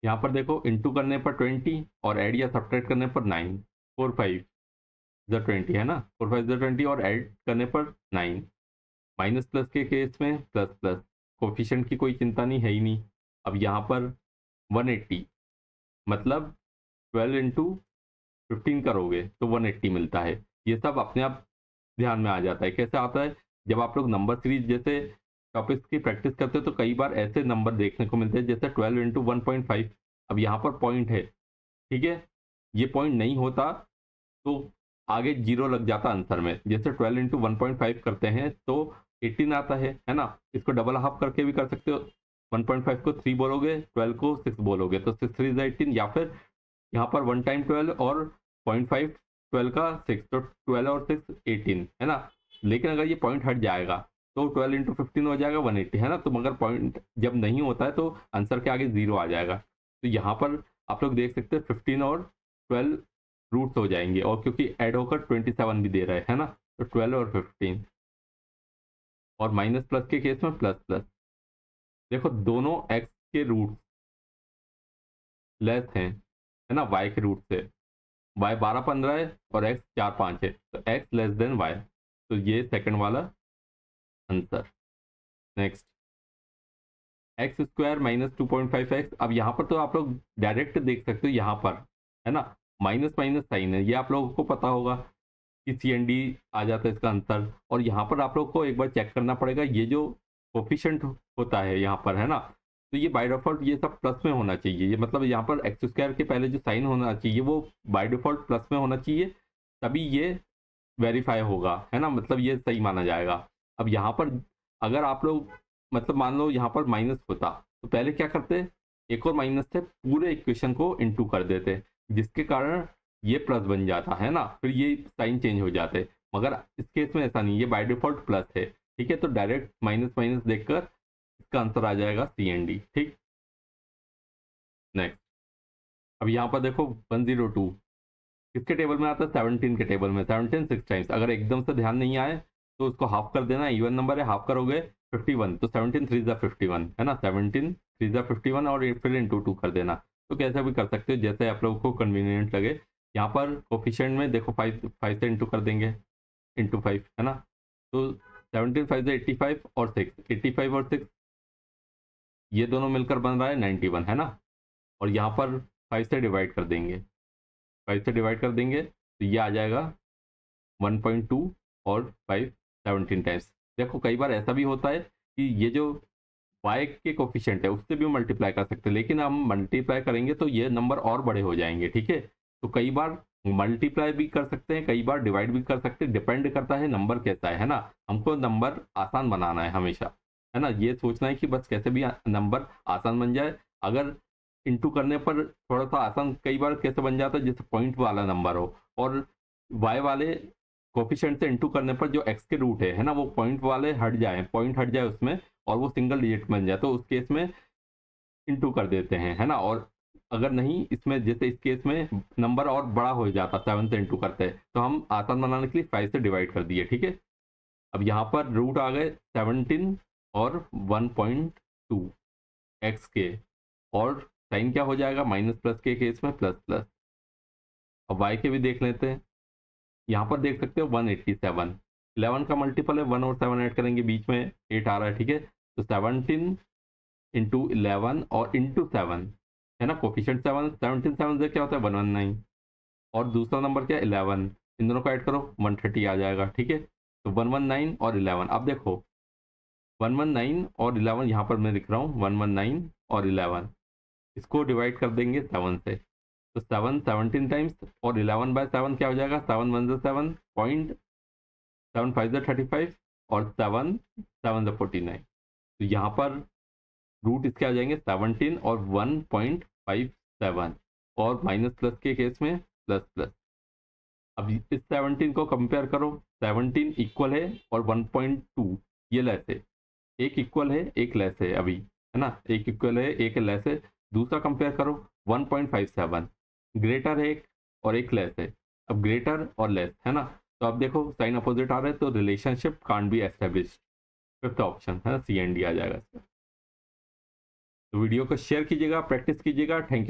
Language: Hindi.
यहाँ पर देखो इंटू करने पर 20 और ऐड या सब्ट्रैक्ट करने पर 9, 4 5 ज़ 20 है ना, 4 5 ज़ 20 और ऐड करने पर 9। माइनस प्लस के केस में प्लस प्लस, कोफिशिएंट की कोई चिंता नहीं है ही नहीं। अब यहाँ पर 180 मतलब 12 इंटू 15 करोगे तो 180 मिलता है। ये सब अपने आप ध्यान में आ जाता है। कैसे आता है, जब आप लोग नंबर सीरीज जैसे टॉपिक्स की प्रैक्टिस करते हो तो कई बार ऐसे नंबर देखने को मिलते हैं जैसे 12 इंटू 1.5। अब यहाँ पर पॉइंट है, ठीक है, ये पॉइंट नहीं होता तो आगे जीरो लग जाता आंसर में। जैसे 12 इंटू 1.5 करते हैं तो 18 आता है ना। इसको डबल हाफ करके भी कर सकते हो, 1.5 को 3 बोलोगे, 12 को 6 बोलोगे तो 6 3 18, या फिर यहाँ पर 1 टाइम 12 और 0.5 12 का 6, तो 12 और 6 18 है ना। लेकिन अगर ये पॉइंट हट जाएगा तो 12 इंटू 15 हो जाएगा 180 है ना। तो मगर पॉइंट जब नहीं होता है तो आंसर के आगे जीरो आ जाएगा। तो यहाँ पर आप लोग देख सकते हैं 15 और 12 रूट्स हो जाएंगे, और क्योंकि ऐड होकर 27 भी दे रहा है ना, तो 12 और 15। और माइनस प्लस के केस में प्लस प्लस, देखो दोनों एक्स के रूट लेस हैं है ना वाई के रूट से। वाई 12 15 है और एक्स 4 5 है, तो एक्स लेस देन वाई, तो ये सेकंड वाला answer. Next, x square minus 2.5 x. अब यहाँ पर तो आप लोग डायरेक्ट देख सकते हो, यहाँ पर है ना माइनस माइनस साइन है, ये आप लोगों को पता होगा कि सी एन डी आ जाता है इसका आंसर। और यहाँ पर आप लोग को एक बार चेक करना पड़ेगा, ये जो कोफिशिएंट होता है यहाँ पर है ना, तो ये बाय डिफॉल्ट ये सब प्लस में होना चाहिए। ये मतलब यहाँ पर एक्स स्क्वायर के पहले जो साइन होना चाहिए वो बाय डिफॉल्ट प्लस में होना चाहिए, तभी ये वेरीफाई होगा है ना, मतलब ये सही माना जाएगा। अब यहाँ पर अगर आप लोग मतलब मान लो यहाँ पर माइनस होता तो पहले क्या करते, एक और माइनस से पूरे इक्वेशन को इनटू कर देते, जिसके कारण ये प्लस बन जाता है ना, फिर ये साइन चेंज हो जाते। मगर इस केस में ऐसा नहीं, ये बाय डिफॉल्ट प्लस है, ठीक है। तो डायरेक्ट माइनस माइनस देखकर इसका आंसर आ जाएगा सी एन डी, ठीक। नेक्स्ट, अब यहाँ पर देखो 102 किसके टेबल में आता है, 17 के टेबल में। 17 6 टाइम्स, अगर एकदम से ध्यान नहीं आए तो उसको हाफ कर देना, इवन नंबर है, हाफ करोगे 51, तो 17 3 जा 51 है ना, 17 3 जा 51 और फिर इंटू 2 कर देना। तो कैसे भी कर सकते हो जैसे आप लोगों को कन्वीनियंट लगे। यहाँ पर कोफिशिएंट में देखो 5 5 से इंटू कर देंगे, इंटू 5 है ना। तो 17 5 से 85 और 6, 85 और 6 ये दोनों मिलकर बन रहा है 91 है ना। और यहाँ पर 5 से डिवाइड कर देंगे, 5 से डिवाइड कर देंगे तो ये आ जाएगा 1.2 और 5 17 टाइम्स। देखो कई बार ऐसा भी होता है कि ये जो y के कोफिशिएंट है उससे भी मल्टीप्लाई कर सकते हैं, लेकिन हम मल्टीप्लाई करेंगे तो ये नंबर और बड़े हो जाएंगे, ठीक है। तो कई बार मल्टीप्लाई भी कर सकते हैं, कई बार डिवाइड भी कर सकते हैं, डिपेंड करता है नंबर कैसा है ना। हमको नंबर आसान बनाना है हमेशा, है ना, ये सोचना है कि बस कैसे भी नंबर आसान बन जाए। अगर इंटू करने पर थोड़ा सा आसान कई बार कैसे बन जाता है, जैसे पॉइंट वाला नंबर हो और वाई वाले कोफिशिएंट से इंटू करने पर जो एक्स के रूट है ना, वो पॉइंट वाले हट जाए, पॉइंट हट जाए उसमें और वो सिंगल डिजिट बन जाए, तो उस केस में इंटू कर देते हैं है ना। और अगर नहीं, इसमें जैसे इस केस में नंबर और बड़ा हो जाता 7 से इंटू करते हैं, तो हम आसान बनाने के लिए 5 से डिवाइड कर दिए, ठीक है। अब यहाँ पर रूट आ गए 17 और 1.2 एक्स के, और साइन क्या हो जाएगा, माइनस प्लस के केस में प्लस प्लस। अब वाई के भी देख लेते हैं, यहाँ पर देख सकते हो 187, 11 का मल्टीपल है, 1 और 7 ऐड करेंगे बीच में 8 आ रहा है, ठीक है। तो 17 इंटू 11 और इंटू 7 है ना, कोफिशिएंट 7, 17 7 से क्या होता है 119, और दूसरा नंबर क्या है 11, इन दोनों को ऐड करो 130 आ जाएगा, ठीक है। तो 119 और 11, अब देखो 119 और 11 यहाँ पर मैं लिख रहा हूँ 119 और 11, इसको डिवाइड कर देंगे 7 से, तो 7 17 टाइम्स और 11 बाय 7 क्या हो जाएगा, 7 1 7 पॉइंट, 7 5 35 और 7 7 49। तो यहाँ पर रूट इसके आ जाएंगे 17 और 1.57, और माइनस प्लस के केस में प्लस प्लस। अब इस 17 को कंपेयर करो, 17 इक्वल है और 1.2 ये लेस है, एक इक्वल है एक लेस है अभी, है ना, एक इक्वल है एक लेस है। दूसरा कंपेयर करो 1.57 ग्रेटर है एक और एक लेस है। अब ग्रेटर और लेस है ना, तो अब देखो साइन अपोजिट आ रहा है तो relationship can't be established, fifth option है ना, सी एंड डी आ जाएगा इसका। तो वीडियो को शेयर कीजिएगा, प्रैक्टिस कीजिएगा। Thank you.